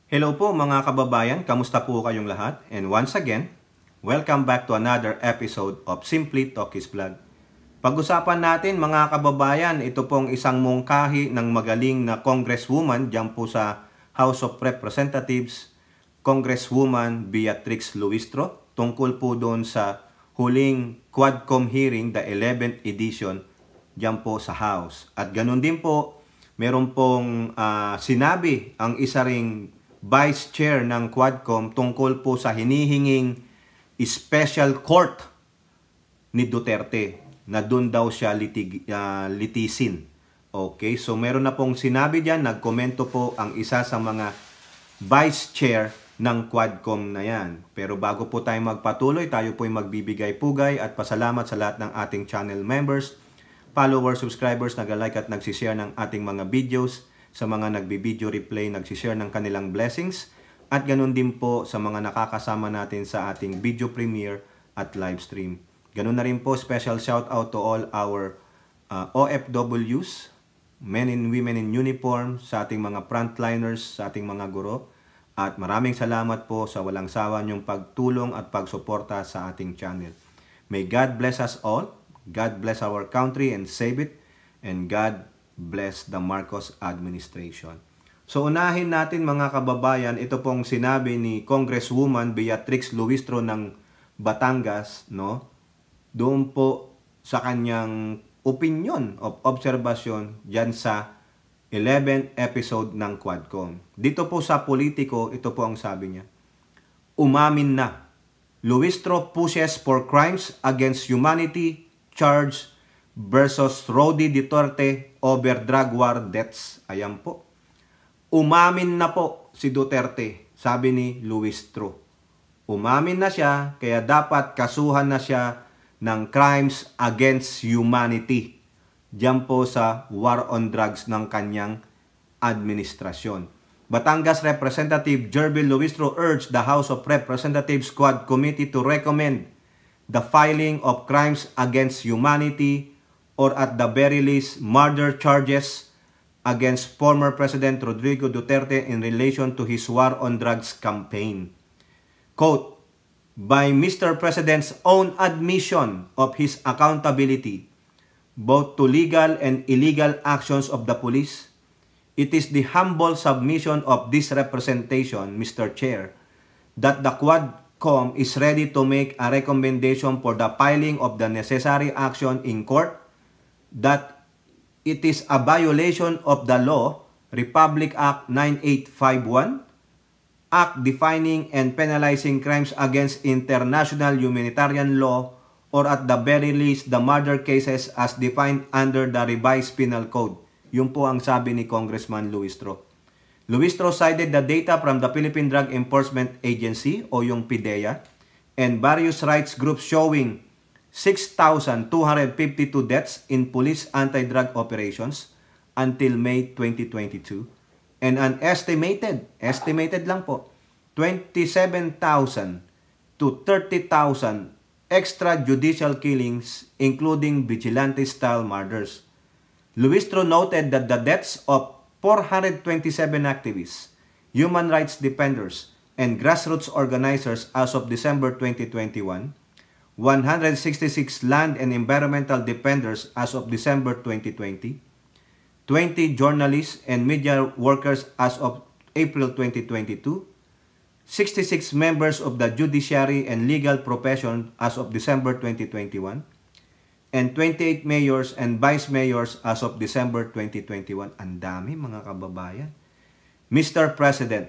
Hello po mga kababayan, kamusta po kayong lahat? And once again, welcome back to another episode of Simply Talkies Vlog. Pag-usapan natin mga kababayan, ito pong isang mungkahi ng magaling na congresswoman dyan po sa House of Representatives, Congresswoman Beatrix Luistro, tungkol po doon sa huling Quadcom hearing, the 11th edition, dyan po sa House. At ganun din po, meron pong sinabi ang isa ring Vice Chair ng Quadcom tungkol po sa hinihinging special court ni Duterte na doon daw siya litisin. Okay, so meron na pong sinabi dyan, nagkomento po ang isa sa mga Vice Chair ng Quadcom na yan. Pero bago po tayo magpatuloy, tayo po ay magbibigay-pugay at pasalamat sa lahat ng ating channel members, followers, subscribers, nag-like at nagsishare ng ating mga videos, sa mga nagbi-video replay, nagsishare ng kanilang blessings, at ganun din po sa mga nakakasama natin sa ating video premiere at live stream. Ganun na rin po, special shout out to all our OFWs, men and women in uniform, sa ating mga frontliners, sa ating mga guro, at maraming salamat po sa walang sawa niyong pagtulong at pagsuporta sa ating channel. May God bless us all, God bless our country and save it, and God bless the Marcos administration. So unahin natin mga kababayan, ito pong sinabi ni Congresswoman Beatrix Luistro ng Batangas, no? Doon po sa kanyang opinion of observation diyan sa 11th episode ng Quadcom. Dito po sa Politico, ito po ang sabi niya. Umamin na. Luistro pushes for crimes against humanity charge versus Rody Duterte over drug war deaths. Ayan po. Umamin na po si Duterte, sabi ni Luistro. Umamin na siya, kaya dapat kasuhan na siya ng crimes against humanity. Diyan po sa war on drugs ng kanyang administrasyon. Batangas Representative Jervil Luistro urged the House of Representatives Quad Committee to recommend the filing of crimes against humanity or at the very least, murder charges against former President Rodrigo Duterte in relation to his war on drugs campaign. Quote, by Mr. President's own admission of his accountability, both to legal and illegal actions of the police, it is the humble submission of this representation, Mr. Chair, that the Quadcom is ready to make a recommendation for the filing of the necessary action in court, that it is a violation of the law, Republic Act 9851, Act defining and penalizing crimes against international humanitarian law, or at the very least, the murder cases as defined under the revised penal code. Yun po ang sabi ni Congressman Luistro. Luistro cited the data from the Philippine Drug Enforcement Agency o yung PDEA and various rights groups showing 6,252 deaths in police anti-drug operations until May 2022 and an estimated lang po, 27,000 to 30,000 extrajudicial killings including vigilante-style murders. Luistro noted that the deaths of 427 activists, human rights defenders, and grassroots organizers as of December 2021, 166 land and environmental defenders as of December 2020, 20 journalists and media workers as of April 2022, 66 members of the judiciary and legal profession as of December 2021, and 28 mayors and vice mayors as of December 2021. Ang dami mga kababayan. Mr. President,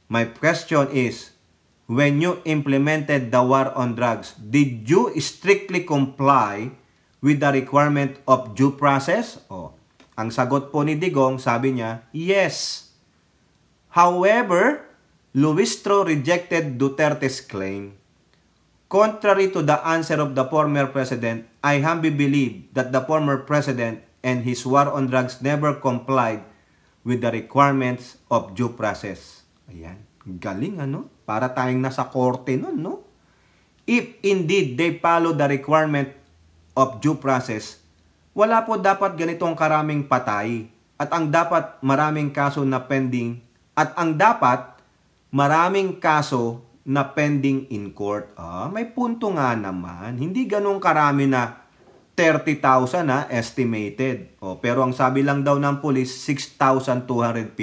my question is, when you implemented the war on drugs, did you strictly comply with the requirement of due process? Oh, ang sagot po ni Digong, sabi niya, yes. However, Luistro rejected Duterte's claim. Contrary to the answer of the former president, I humbly believe that the former president and his war on drugs never complied with the requirements of due process. Ayan. Galing, ano? Para tayong nasa korte nun, no? If indeed they follow the requirement of due process, wala po dapat ganitong karaming patay at ang dapat maraming kaso na pending At ang dapat, maraming kaso na pending in court. May punto nga naman. Hindi ganun karami na 30,000 na estimated. Pero ang sabi lang daw ng police, 6,252.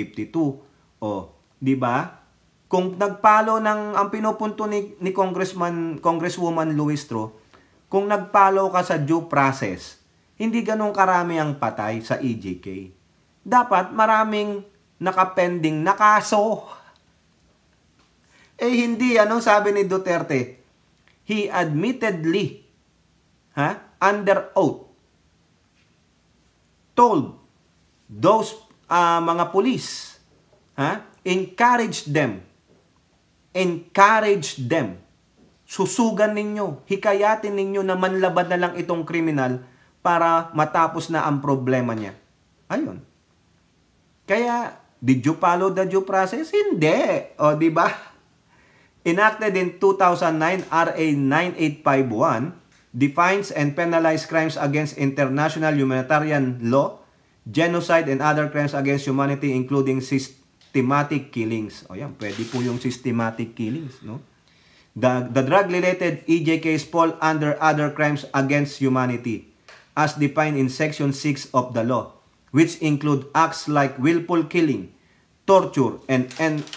Di ba? Kung nagpalo ang pinupunto ni Congresswoman Luistro, kung nagpalo ka sa due process, hindi ganun karami ang patay sa EJK. Dapat maraming nakapending na kaso. Hindi. Anong sabi ni Duterte? He admittedly, under oath, told those mga police, encourage them, susugan ninyo, hikayatin ninyo na manlabad na lang itong kriminal para matapos na ang problema niya. Ayun. Kaya, did you follow the due process? Hindi. Di ba? Enacted in 2009, RA 9851 defines and penalizes crimes against international humanitarian law, genocide, and other crimes against humanity, including systematic killings. Yan, pwede po yung systematic killings, no? The drug-related EJKs fall under other crimes against humanity, as defined in Section 6 of the law, which include acts like willful killing, torture, and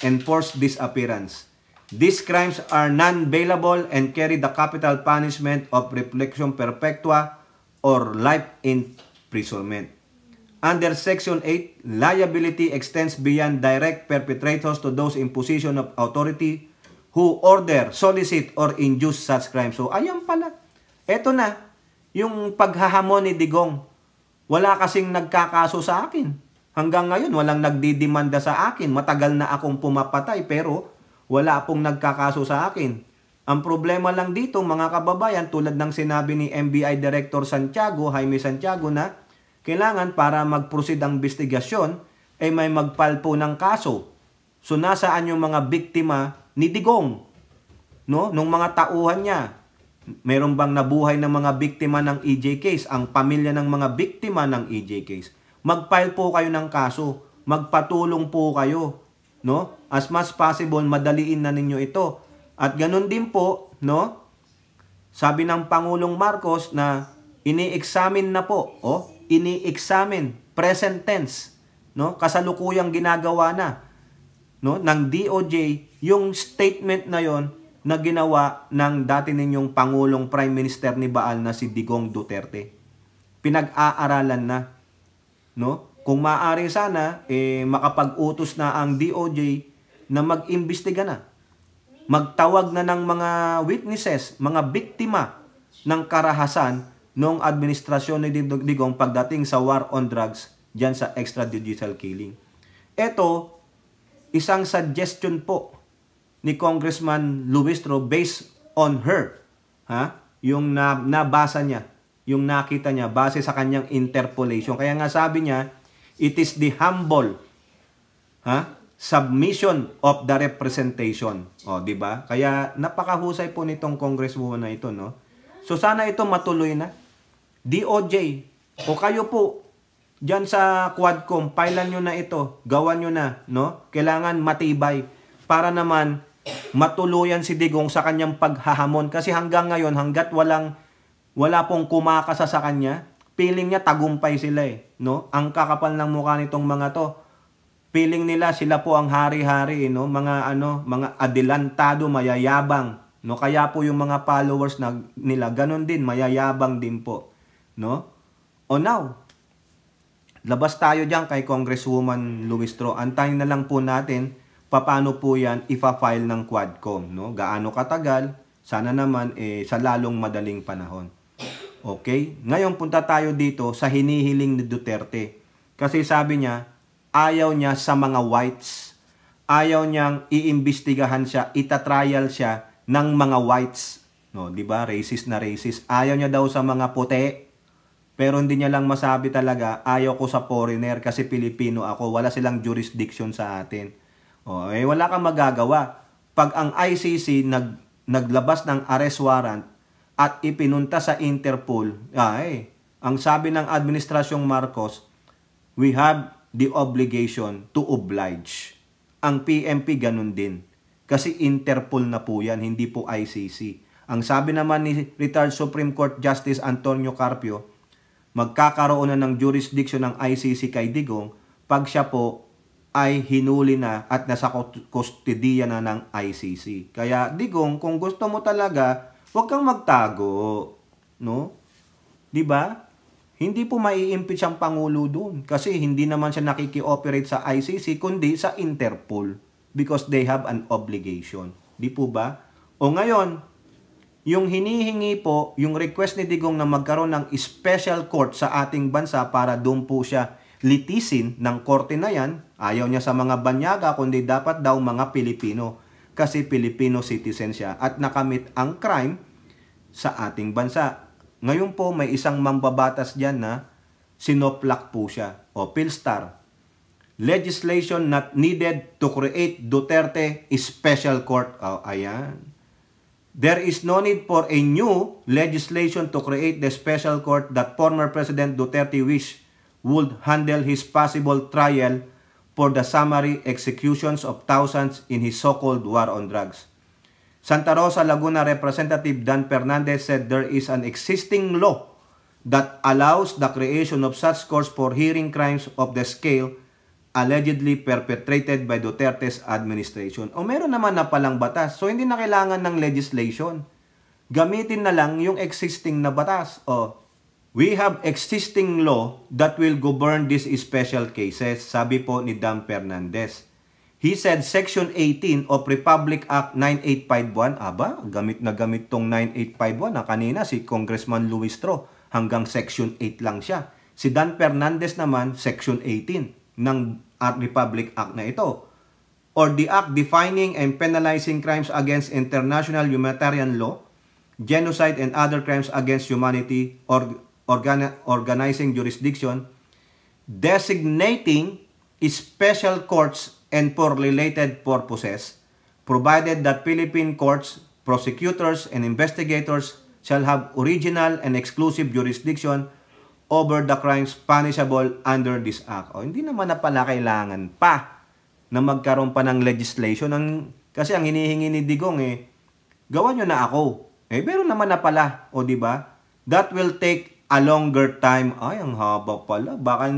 enforced disappearance. These crimes are non-bailable and carry the capital punishment of reflection perpetua or life imprisonment. Under Section 8, liability extends beyond direct perpetrators to those in position of authority who order, solicit, or induce such crimes. So, ayan pala. Eto na, yung paghahamon ni Digong. Wala kasing nagkakaso sa akin. Hanggang ngayon, walang nagdidemanda sa akin. Matagal na akong pumapatay, pero wala pong nagkakaso sa akin. Ang problema lang dito, mga kababayan, tulad ng sinabi ni NBI Director Jaime Santiago, na kailangan para mag-proceed ang investigasyon, may magpalpo ng kaso. So, nasaan yung mga biktima ni Digong? No? Nung mga tauhan niya. Meron bang nabuhay ng mga biktima ng EJ case? Ang pamilya ng mga biktima ng EJ case. Mag-file po kayo ng kaso. Magpatulong po kayo. No? As much possible, madaliin na ninyo ito. At ganun din po, no? Sabi ng Pangulong Marcos na ini-examine na po. Ini-examine. Present tense. No? Kasalukuyang ginagawa na, no? Ng DOJ yung statement na yon na ginawa ng dati ninyong Pangulong Prime Minister ni Baal na si Digong Duterte. Pinag-aaralan na. No? Kung maaari sana, makapag-utos na ang DOJ na mag-imbestiga na. Magtawag na ng mga witnesses, mga biktima ng karahasan noong administrasyon ni Digong pagdating sa war on drugs dyan sa extrajudicial killing. Ito, isang suggestion po ni Congressman Luistro based on her. Yung nabasa niya, yung nakita niya base sa kanyang interpolation. Kaya nga sabi niya, it is the humble submission of the representation. Di ba? Kaya napakahusay po nitong congresswoman na ito, no? So sana ito matuloy na. DOJ, o kayo po diyan sa Quadcom, pailan nyo na ito, gawan nyo na, no? Kailangan matibay para naman matuluyan si Digong sa kanyang paghahamon. Kasi hanggang ngayon, hanggat wala pong kumakasa sa kanya, feeling niya tagumpay sila no? Ang kakapal ng mukha nitong mga to. Feeling nila sila po ang hari-hari, no? Mga adelantado, mayayabang, no? Kaya po yung mga followers nila ganun din, mayayabang din po, no? Now, labas tayo diyan kay Congresswoman Luistro. Antayin na lang po natin paano po yan ipa-file ng Quadcom, no? Gaano katagal? Sana naman sa lalong madaling panahon. Okay? Ngayon punta tayo dito sa hinihiling ni Duterte. Kasi sabi niya, ayaw niya sa mga whites. Ayaw niyang iimbestigahan siya, itatrial siya ng mga whites. No, 'di ba? Racist na racist. Ayaw niya daw sa mga puti. Pero hindi niya lang masabi talaga, ayaw ko sa foreigner kasi Pilipino ako. Wala silang jurisdiction sa atin. Wala kang magagawa. Pag ang ICC naglabas ng arrest warrant at ipinunta sa Interpol, ang sabi ng Administrasyong Marcos, we have the obligation to oblige. Ang PNP ganun din. Kasi Interpol na po yan, hindi po ICC. Ang sabi naman ni retired Supreme Court Justice Antonio Carpio, magkakaroon na ng jurisdiction ng ICC kay Digong pag siya po ay hinuli na at nasa kustodiya na ng ICC. Kaya Digong, kung gusto mo talaga, huwag kang magtago, no? 'Di ba? Hindi po mai-impeach ang Pangulo doon kasi hindi naman siya nakiki-operate sa ICC kundi sa Interpol because they have an obligation. Di po ba? O ngayon, yung hinihingi po, yung request ni Digong na magkaroon ng special court sa ating bansa para doon po siya litisin ng korte na yan, ayaw niya sa mga banyaga kundi dapat daw mga Pilipino kasi Filipino citizen siya at nakamit ang crime sa ating bansa. Ngayon po may isang mambabatas dyan na sinoplak po siya o Philstar. Legislation not needed to create Duterte Special Court. Oh, ayan. There is no need for a new legislation to create the special court that former President Duterte wished would handle his possible trial for the summary executions of thousands in his so-called war on drugs. Santa Rosa, Laguna Representative Dan Fernandez said there is an existing law that allows the creation of such courts for hearing crimes of the scale allegedly perpetrated by Duterte's administration. O meron naman na palang batas, so hindi na kailangan ng legislation. Gamitin na lang yung existing na batas. O, we have existing law that will govern these special cases, sabi po ni Dan Fernandez. He said Section 18 of Republic Act 9851, aba, gamit na gamit tong 9851 na kanina si Congressman Luis Tro, hanggang Section 8 lang siya. Si Dan Fernandez naman, Section 18 ng Republic Act na ito. Or the act defining and penalizing crimes against international humanitarian law, genocide and other crimes against humanity, or organizing jurisdiction, designating special courts and for related purposes, provided that Philippine courts, prosecutors, and investigators shall have original and exclusive jurisdiction over the crimes punishable under this act. O, hindi naman na pala kailangan pa na magkaroon pa ng legislation. Kasi ang hinihingi ni Digong, gawan nyo na ako. Meron naman na pala. O, di ba? That will take a longer time. Ay, ang haba pala. Baka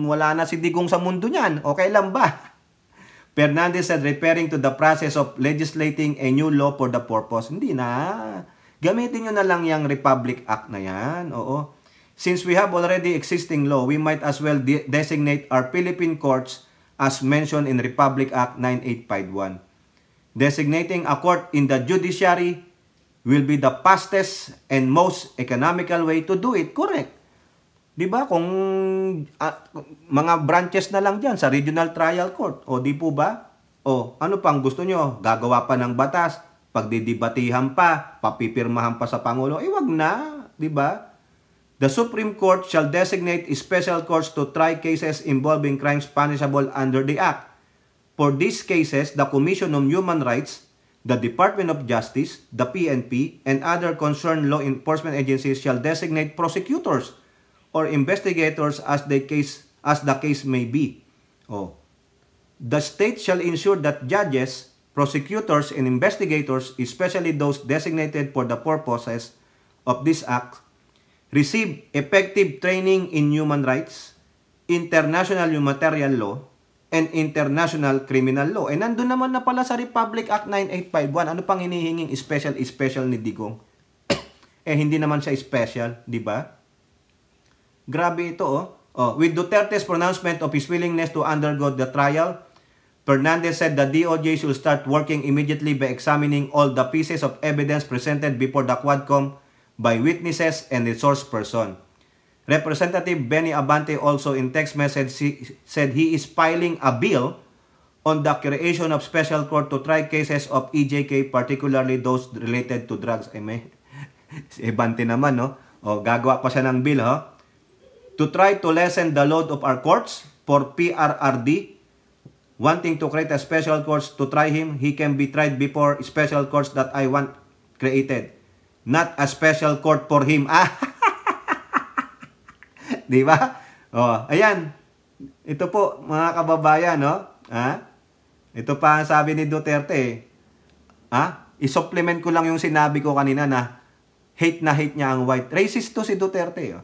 wala na si Digong sa mundo niyan. Okay lang ba? Fernandez said, referring to the process of legislating a new law for the purpose. Hindi na. Gamitin nyo na lang yung Republic Act na yan. Oo. Since we have already existing law, we might as well designate our Philippine courts as mentioned in Republic Act 9851. Designating a court in the judiciary will be the fastest and most economical way to do it. Correct. Diba? Kung mga branches na lang dyan sa regional trial court. O di po ba? O ano pang gusto nyo? Gagawa pa ng batas, pagdidibatihan pa, papipirmahan pa sa Pangulo. Wag na. Diba? The Supreme Court shall designate special courts to try cases involving crimes punishable under the Act. For these cases, the Commission on Human Rights, the Department of Justice, the PNP, and other concerned law enforcement agencies shall designate prosecutors or investigators as the case may be. The state shall ensure that judges, prosecutors, and investigators, especially those designated for the purposes of this act, receive effective training in human rights, international humanitarian law, and international criminal law. Nandun naman na pala sa Republic Act 9851. Ano pang hinihinging special ni Digong? Hindi naman siya special, di ba? Grabe ito, With Duterte's pronouncement of his willingness to undergo the trial, Fernandez said the DOJ should start working immediately by examining all the pieces of evidence presented before the Quadcom by witnesses and the source person. Representative Benny Abante also in text message said he is filing a bill on the creation of special court to try cases of EJK, particularly those related to drugs. Si Abante naman, no? Gagawa pa siya ng bill, to try to lessen the load of our courts for PRRD, wanting to create a special courts to try him, he can be tried before special courts that I want created. Not a special court for him. Di ba? Ayan. Ito po, mga kababayan, no? Ito pa ang sabi ni Duterte. I-supplement ko lang yung sinabi ko kanina na hate niya ang white. Racist to si Duterte.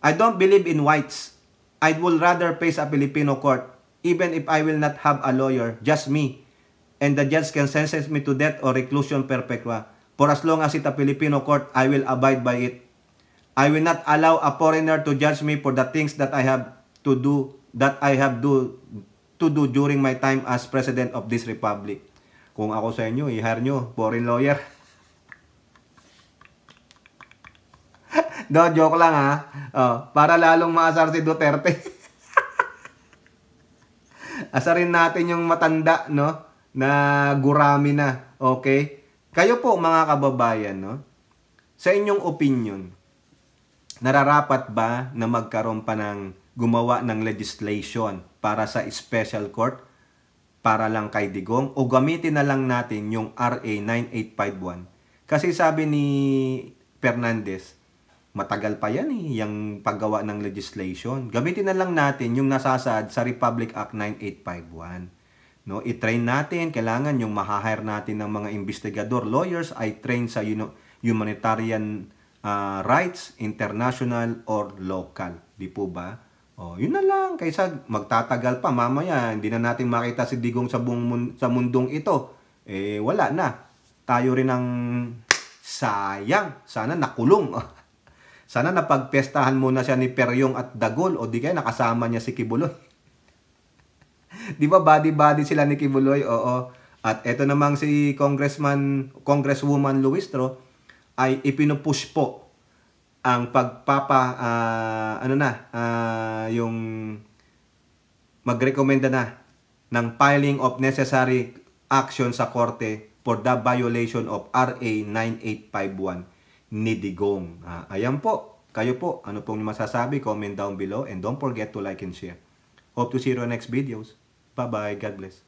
I don't believe in whites. I would rather face a Filipino court even if I will not have a lawyer, just me. And the judge can sentence me to death or reclusion perpetua. For as long as it's a Filipino court, I will abide by it. I will not allow a foreigner to judge me for the things that I have to do during my time as president of this republic. Kung ako sa inyo, i-hire nyo, foreign lawyer. No, joke lang para lalong maasar si Duterte. Asarin natin yung matanda, no? Na gurami na, okay? Kayo po mga kababayan, no? Sa inyong opinion, nararapat ba na magkaroon pa ng gumawa ng legislation para sa special court para lang kay Digong o gamitin na lang natin yung RA 9851? Kasi sabi ni Fernandez, matagal pa yan yung paggawa ng legislation. Gamitin na lang natin yung nasasaad sa Republic Act 9851. No, i-train natin, kailangan yung mahahire natin ng mga investigador, lawyers ay train sa humanitarian rights, international or local. Di po ba? Yun na lang, kaysa magtatagal pa, mamaya hindi na natin makita si Digong sa mundong ito. Wala na. Tayo rin ang sayang. Sana nakulong. Sana napagpestahan muna siya ni Peryong at Dagol o di kaya nakasama niya si Kibuloy. Di ba body-body sila ni Kibuloy? Oo. At eto namang si Congresswoman Luistro ay ipinupush po ang yung magrekomenda na ng filing of necessary action sa korte for the violation of RA 9851 ni Digong. Ayan po. Kayo po, ano pong masasabi? Comment down below and don't forget to like and share. Hope to see you in next videos. Bye-bye. God bless.